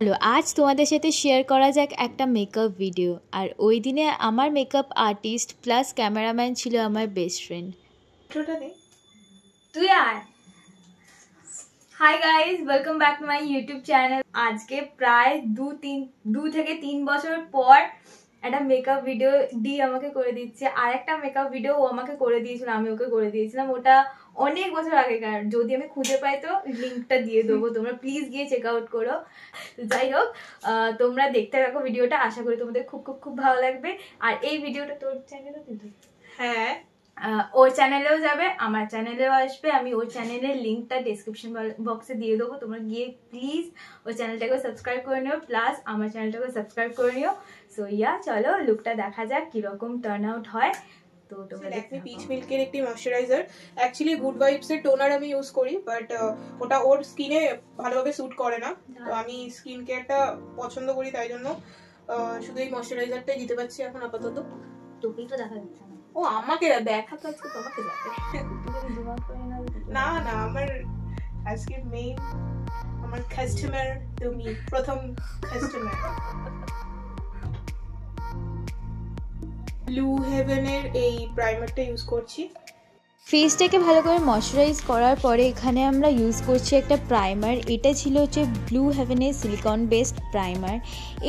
Hello, আজ তোমাদের সাথে শেয়ার করা যাক একটা মেকআপ ভিডিও। আর ওই দিনে আমার মেকআপ আর্টিস্ট প্লাস ক্যামেরাম্যান ছিল আমার বেস্ট ফ্রেন্ড। তুই আয়। Hi guys, welcome back to my YouTube channel. আজকে প্রায় 2 থেকে 3 বছর পর একটা মেকআপ ভিডিও ডি আমাকে করে দিচ্ছে। আর একটা মেকআপ ভিডিও ও আমাকে করে দিয়েছিল, আমি ওকে করে দিয়েছিলাম। ওটা অনেক বছর আগেকার, যদি আমি খুঁজে পাই তো লিঙ্কটা দিয়ে দেবো, তোমরা প্লিজ গিয়ে চেক আউট করো। যাই হোক, তোমরা দেখতে থাকো ভিডিওটা, আশা করি তোমাদের খুব খুব খুব ভালো লাগবে। আর এই ভিডিওটা তোর চ্যানেলে কিন্তু হ্যাঁ, ওর চ্যানেলেও যাবে, আমার চ্যানেলেও আসবে। আমি ওর চ্যানেলের লিঙ্কটা ডেসক্রিপশন বক্সে দিয়ে দেবো, তোমরা গিয়ে প্লিজ ওর চ্যানেলটাকে সাবস্ক্রাইব করে নিও, প্লাস আমার চ্যানেলটাকে সাবস্ক্রাইব করে নিও। সো চলো লুকটা দেখা যাক কিরকম টার্ন আউট হয়। তো তোমরা ল্যাকমি পিচ মিল্কের একটি ময়শ্চারাইজার, অ্যাকচুয়ালি গুড ভাইবস এর টোনার আমি ইউজ করি, বাট ওটা ওর স্কিনে ভালোভাবে স্যুট করে না। তো আমি স্কিন কেয়ারটা পছন্দ করি, তাই জন্য শুধু এই ময়শ্চারাইজারটাই দিতে পারছি এখন আপাতত। তোকেই তো দেখা যাচ্ছে না। ও আমাকে দেখা তো আজকে তোমাকে যাবে না না, আমার আজকে মেইন আমার কাস্টমার তুমি, প্রথম কাস্টমার। ব্লু হেভেনের এই প্রাইমারটা ইউজ করছি। ফেসটাকে ভালো করে ময়শ্চারাইজ করার পরে এখানে আমরা ইউজ করছি একটা প্রাইমার। এটা ছিল হচ্ছে ব্লু হেভেনের সিলিকন বেসড প্রাইমার।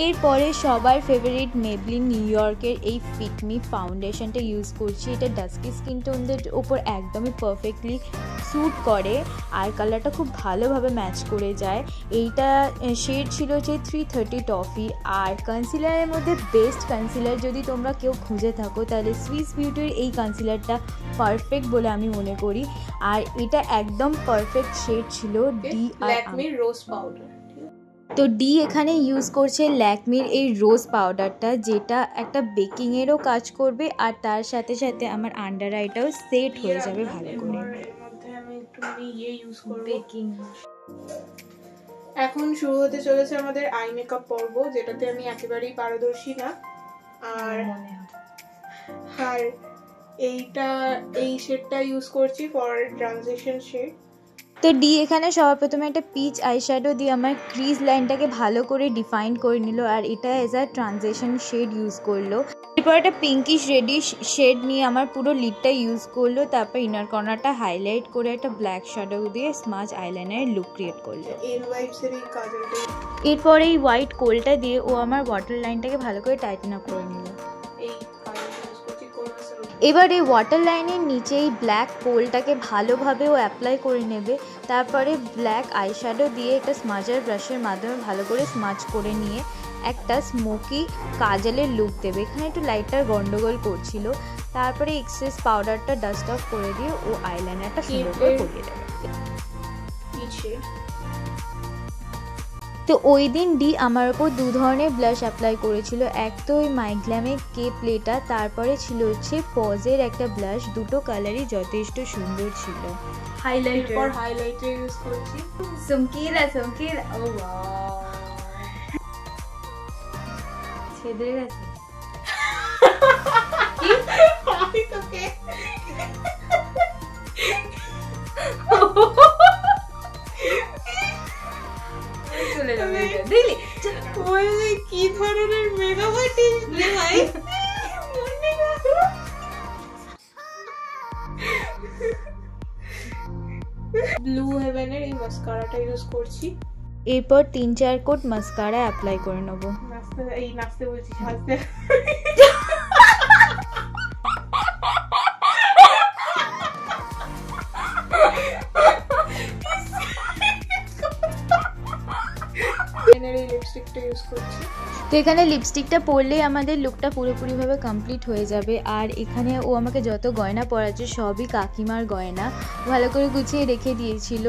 এরপরে সবার ফেভারিট মেবলিন নিউ ইয়র্কের এই ফিট মি ফাউন্ডেশনটা ইউজ করছি। এটা ডাস্কি স্কিন টোনদের ওপর একদমই পারফেক্টলি স্যুট করে আর কালারটা খুব ভালোভাবে ম্যাচ করে যায়। এইটা শেড ছিল হচ্ছে 330 টফি। আর কনসিলারের মধ্যে বেস্ট কনসিলার যদি তোমরা কেউ খুঁজে থাকো তাহলে সুইস বিউটির এই কনসিলারটা পারফেক্ট বলে আমি মনে করি। আর এটা একদম পারফেক্ট শেড ছিল ডি ল্যাকমির রোজ পাউডার। তো ডি এখানে ইউজ করছে ল্যাকমির এই রোজ পাউডারটা, যেটা একটা বেকিংয়েরও কাজ করবে আর তার সাথে সাথে আমার আন্ডার আইটাও সেট হয়ে যাবে ভালো করে। এর মধ্যে আমি একটু ইউজ করব বেকিং। এখন শুরু হতে চলেছে আমাদের আই মেকআপ পর্ব, যেটাতে আমি একেবারেই পারদর্শী না। আর এই শেডটা ইউজ করছি ফর ট্রানজিশন শেড। তো ডি এখানে সবার প্রথমে একটা পিচ আইশ্যাডো দিয়ে আমার ক্রিজ লাইনটাকে ভালো করে ডিফাইন করে নিল আর এটা as a transition shade use করলো। এরপর একটা পিঙ্কিশ রেডিশ শেড নিয়ে আমার পুরো লিডটা ইউজ করলো। তারপর ইনার কর্নারটা হাইলাইট করে একটা ব্ল্যাক শ্যাডো দিয়ে স্মাচ আইলাইনারের লুক ক্রিয়েট করলো। এরপর এই হোয়াইট কোলটা দিয়ে ও আমার ওয়াটার লাইনটাকে ভালো করে টাইটেন আপ করে নিল। এবার এই ওয়াটার লাইনের নিচে এই ব্ল্যাক কোলটাকে ভালোভাবে ও অ্যাপ্লাই করে নেবে। তারপরে ব্ল্যাক আইশ্যাডো দিয়ে একটা স্মাজার ব্রাশের মাধ্যমে ভালো করে স্মাচ করে নিয়ে একটা স্মোকি কাজলের লুক দেবে। এখানে একটু লাইটটার গন্ডগোল করছিল। তারপরে এক্সেস পাউডারটা ডাস্ট অফ করে দিয়ে ও আইলাইনারটা সুন্দর করে করিয়ে দেবে। তো ওই দিন ডি আমার ওপর দু ধরনের ব্লাশ অ্যাপ্লাই করেছিল। এক তো ওই মাইগ্ল্যামের কে প্লেটা, তারপরে ছিল হচ্ছে পজের একটা ব্লাশ। দুটো কালারই যথেষ্ট সুন্দর ছিল। হাইলাইটার ইউজ করছি চমকিলা। ও ওয়াও, ছেদে গেছে কি আমি তোকে কি ধরনের মেকআপ আর্টিস্ট ভাই। ব্লু হেভেনের এই মাস্কারাটা ইউজ করছি। এরপর 3-4 কোট মাস্কারা অ্যাপ্লাই করে নেবো। নাচতে বলছি, হাসতে। তো এখানে লিপস্টিকটা পরলেই আমাদের লুকটা পুরোপুরিভাবে কমপ্লিট হয়ে যাবে। আর এখানে ও আমাকে যত গয়না পরাচ্ছে সবই কাকিমার গয়না, ভালো করে গুছিয়ে রেখে দিয়েছিল।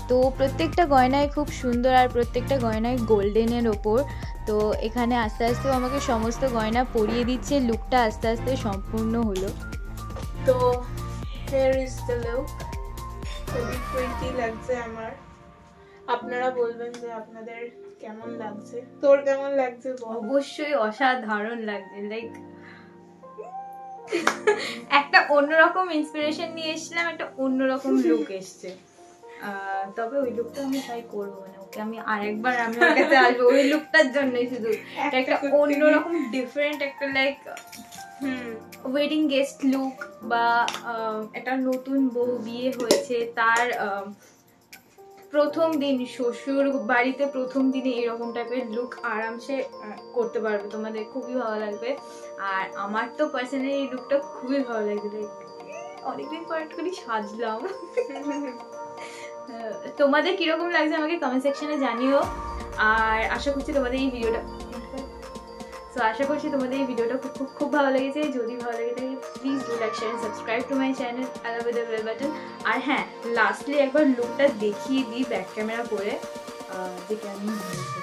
তো প্রত্যেকটা গয়নায় খুব সুন্দর আর প্রত্যেকটা গয়নায় গোল্ডেনের ওপর। তো এখানে আস্তে আস্তে আমাকে সমস্ত গয়না পরিয়ে দিচ্ছে, লুকটা আস্তে আস্তে সম্পূর্ণ হলো। তো হিয়ার ইজ দ্য লুক। খুবই প্রিটি লাগছে আমার। আপনারা বলবেন যে আপনাদের কেমন লাগছে। তোর কেমন লাগছে? অবশ্যই অসাধারণ লাগছে। লাইক একটা অন্যরকম ইন্সপিরেশন নিয়ে এসেছিলাম, একটা অন্যরকম লুক এসছে। তবে ওই লুকটা আমি ট্রাই করবো, মানে ওকে আমি আরেকবার আমি ওর কাছে আসবো ওই লুকটার জন্যই শুধু একটা অন্যরকম ডিফারেন্ট একটা লাইক ওয়েডিং গেস্ট লুক বা একটা নতুন বউ বিয়ে হয়েছে তার প্রথম দিন শ্বশুর বাড়িতে প্রথম দিনে এরকম টাইপের লুক আরামসে করতে পারবে, তোমাদের খুবই ভালো লাগবে। আর আমার তো পার্সোনালি এই লুকটা খুবই ভালো লাগবে, অনেকদিন পর একটু করে সাজলাম। তোমাদের কিরকম লাগছে আমাকে কমেন্ট সেকশনে জানিও। আর আশা করছি তোমাদের এই ভিডিওটা খুব ভালো লেগেছে। যদি ভালো লেগে থাকে please do like share and subscribe to my channel along with the bell button. আর হ্যাঁ, লাস্টলি একবার লুকটা দেখিয়ে দিই ব্যাক ক্যামেরা করে যে কেমন হয়েছে।